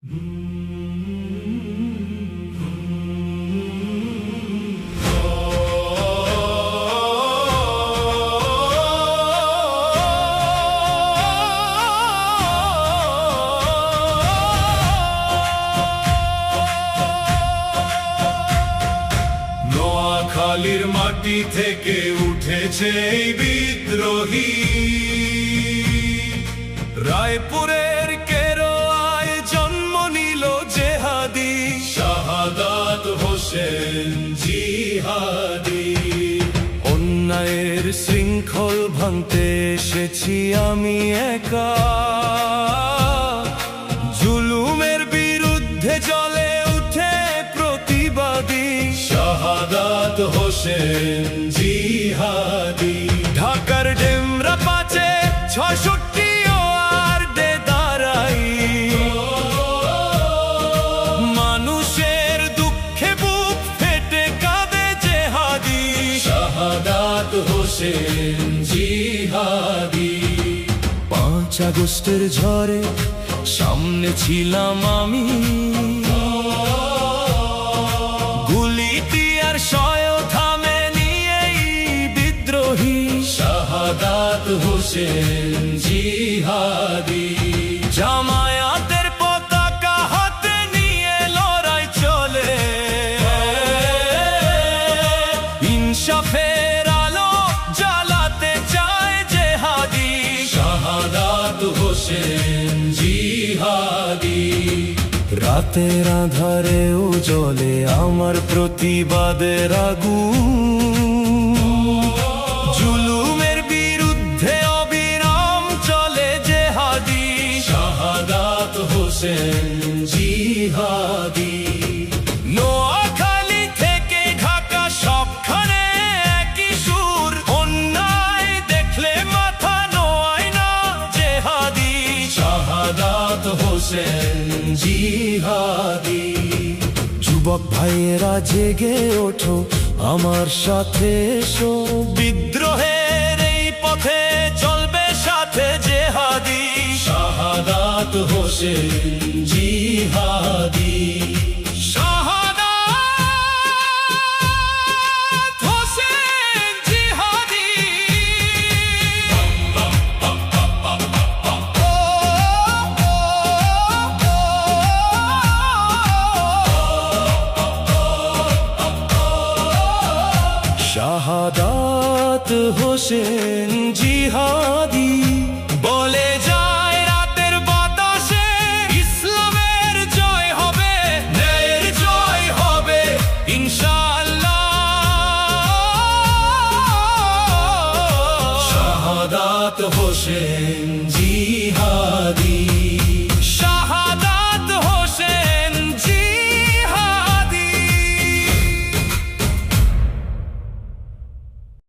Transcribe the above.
নোয়াখালীর মাটি থেকে উঠেছে এই বিদ্রোহী, রায়পুরের কেরোয়ায় জন্ম নিল জেহাদি শাহাদাত হোসেন জিহাদি। অন্যায়ের শৃঙ্খল ভাঙতে এসেছি আমি একা, জুলুমের বিরুদ্ধে জ্বলে উঠে প্রতিবাদী শাহাদাত হোসেন জিহাদি। ঢাকার ডেমরা 5-66 ওয়ার্ডে দাঁড়াই, মানুষের দুঃখে বুক ফেটে কাঁদে জেহাদি শাহাদাত হোসেন জিহাদি। 5 আগস্টের ঝড়ে সামনে ছিলাম আমি, গুলিটি আর শয় থামে নিয়েই বিদ্রোহী শাহাদাত হোসেন জিহাদি। জামায়াতের পতাকা হাতে নিয়ে লড়াই চলে, ইনসাফের আলো জ্বালাতে চায় জেহাদি শাহাদাত হোসেন জিহাদি। রাতের আঁধারেও জ্বলে আমার প্রতিবাদের আগুন, জুলুমের বিরুদ্ধে অবিরাম চলে জেহাদি শাহাদাত হোসেন জিহাদি। নোয়াখালী থেকে ঢাকা সবখানে একই সুর, অন্যায় দেখলে মাথা নোয়ায় না জেহাদি শাহাদাত হোসেন জিহাদি। যুবক ভাইয়েরা জেগে ওঠো, আমার সাথে এসো, বিদ্রোহের এই পথে চলবে সাথে জেহাদি শাহাদাত হোসেন জিহাদি। শাহাদাত হোসেন জিহাদি। শাহাদাত হোসেন জিহাদি বলে যায় রাতের বাতাসে, ইসলামের জয় হবে, ন্যায়ের জয় হবে ইনশাআল্লাহ। শাহাদাত হোসেন জিহাদি।